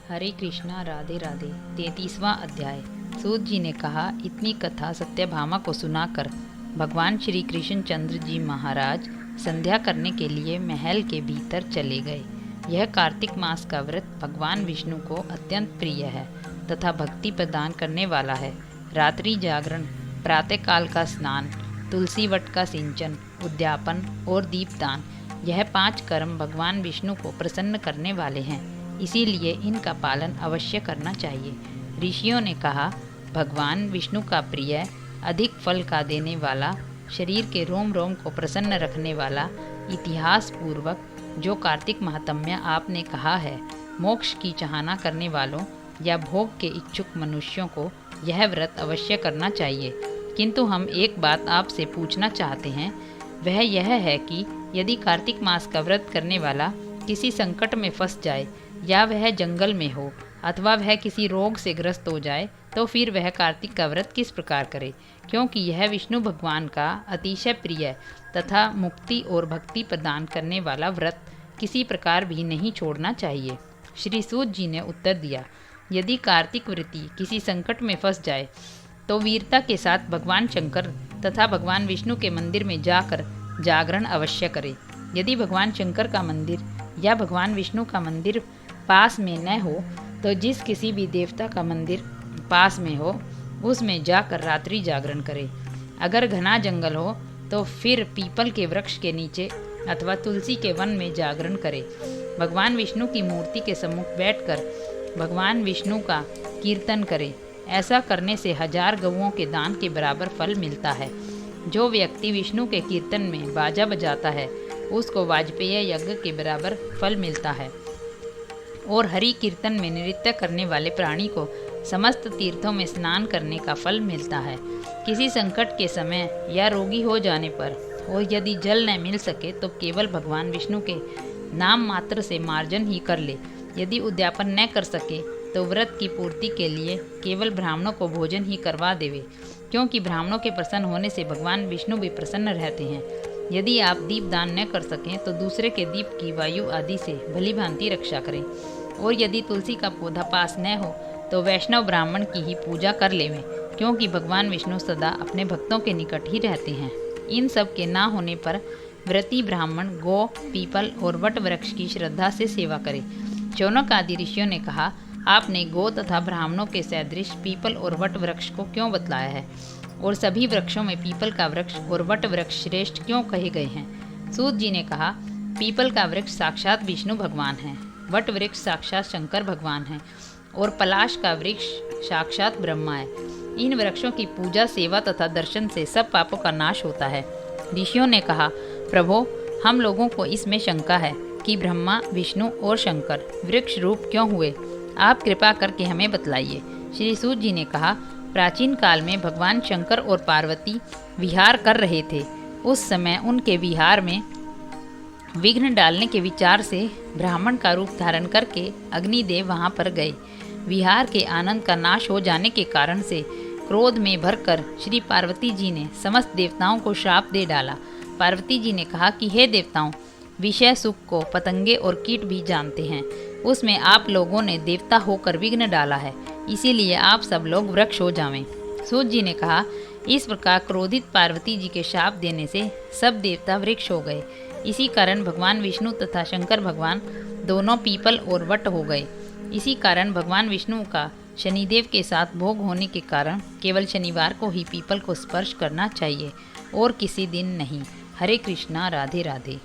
हरे कृष्णा राधे राधे। 33वां अध्याय। सूत जी ने कहा, इतनी कथा सत्यभामा को सुनाकर भगवान श्री कृष्ण चंद्र जी महाराज संध्या करने के लिए महल के भीतर चले गए। यह कार्तिक मास का व्रत भगवान विष्णु को अत्यंत प्रिय है तथा भक्ति प्रदान करने वाला है। रात्रि जागरण, प्रातःकाल का स्नान, तुलसी वट का सिंचन, उद्यापन और दीपदान, यह 5 कर्म भगवान विष्णु को प्रसन्न करने वाले हैं, इसीलिए इनका पालन अवश्य करना चाहिए। ऋषियों ने कहा, भगवान विष्णु का प्रिय, अधिक फल का देने वाला, शरीर के रोम रोम को प्रसन्न रखने वाला, इतिहास पूर्वक जो कार्तिक महात्म्य आपने कहा है, मोक्ष की चाहना करने वालों या भोग के इच्छुक मनुष्यों को यह व्रत अवश्य करना चाहिए। किंतु हम एक बात आपसे पूछना चाहते हैं, वह यह है कि यदि कार्तिक मास का व्रत करने वाला किसी संकट में फंस जाए, या वह जंगल में हो अथवा वह किसी रोग से ग्रस्त हो जाए, तो फिर वह कार्तिक का व्रत किस प्रकार करे, क्योंकि यह विष्णु भगवान का अतिशय प्रिय तथा मुक्ति और भक्ति प्रदान करने वाला व्रत किसी प्रकार भी नहीं छोड़ना चाहिए। श्री सूत जी ने उत्तर दिया, यदि कार्तिक व्रती किसी संकट में फंस जाए तो वीरता के साथ भगवान शंकर तथा भगवान विष्णु के मंदिर में जाकर जागरण अवश्य करे। यदि भगवान शंकर का मंदिर या भगवान विष्णु का मंदिर पास में न हो तो जिस किसी भी देवता का मंदिर पास में हो उसमें जाकर रात्रि जागरण करे। अगर घना जंगल हो तो फिर पीपल के वृक्ष के नीचे अथवा तुलसी के वन में जागरण करे। भगवान विष्णु की मूर्ति के सम्मुख बैठकर भगवान विष्णु का कीर्तन करे। ऐसा करने से 1000 गौओं के दान के बराबर फल मिलता है। जो व्यक्ति विष्णु के कीर्तन में बाजा बजाता है उसको वाजपेय यज्ञ के बराबर फल मिलता है, और हरि कीर्तन में नृत्य करने वाले प्राणी को समस्त तीर्थों में स्नान करने का फल मिलता है। किसी संकट के समय या रोगी हो जाने पर और यदि जल न मिल सके तो केवल भगवान विष्णु के नाम मात्र से मार्जन ही कर ले। यदि उद्यापन न कर सके तो व्रत की पूर्ति के लिए केवल ब्राह्मणों को भोजन ही करवा देवे, क्योंकि ब्राह्मणों के प्रसन्न होने से भगवान विष्णु भी प्रसन्न रहते हैं। यदि आप दीपदान न कर सकें तो दूसरे के दीप की वायु आदि से भली भांति रक्षा करें, और यदि तुलसी का पौधा पास न हो तो वैष्णव ब्राह्मण की ही पूजा कर लेवें, क्योंकि भगवान विष्णु सदा अपने भक्तों के निकट ही रहते हैं। इन सब के ना होने पर व्रती ब्राह्मण गो, पीपल और वट वृक्ष की श्रद्धा से सेवा करे। चौनक आदि ऋषियों ने कहा, आपने गो तथा ब्राह्मणों के सदृश पीपल और वट वृक्ष को क्यों बतलाया है, और सभी वृक्षों में पीपल का वृक्ष और वट वृक्ष श्रेष्ठ क्यों कहे गए हैं। सूत जी ने कहा, पीपल का वृक्ष साक्षात विष्णु भगवान है, वट वृक्ष साक्षात शंकर भगवान है, और पलाश का वृक्ष साक्षात ब्रह्मा है। इन वृक्षों की पूजा, सेवा तथा दर्शन से सब पापों का नाश होता है। ऋषियों ने कहा, प्रभो, हम लोगों को इसमें शंका है कि ब्रह्मा, विष्णु और शंकर वृक्ष रूप क्यों हुए, आप कृपा करके हमें बतलाइए। श्री सूत जी ने कहा, प्राचीन काल में भगवान शंकर और पार्वती विहार कर रहे थे। उस समय उनके विहार में विघ्न डालने के विचार से ब्राह्मण का रूप धारण करके अग्निदेव वहां पर गए। विहार के आनंद का नाश हो जाने के कारण से क्रोध में भरकर श्री पार्वती जी ने समस्त देवताओं को श्राप दे डाला। पार्वती जी ने कहा कि हे देवताओं, विषय सुख को पतंगे और कीट भी जानते हैं, उसमें आप लोगों ने देवता होकर विघ्न डाला है, इसीलिए आप सब लोग वृक्ष हो जावें। सूत जी ने कहा, इस प्रकार क्रोधित पार्वती जी के शाप देने से सब देवता वृक्ष हो गए। इसी कारण भगवान विष्णु तथा शंकर भगवान दोनों पीपल और वट हो गए। इसी कारण भगवान विष्णु का शनिदेव के साथ भोग होने के कारण केवल शनिवार को ही पीपल को स्पर्श करना चाहिए और किसी दिन नहीं। हरे कृष्णा, राधे राधे।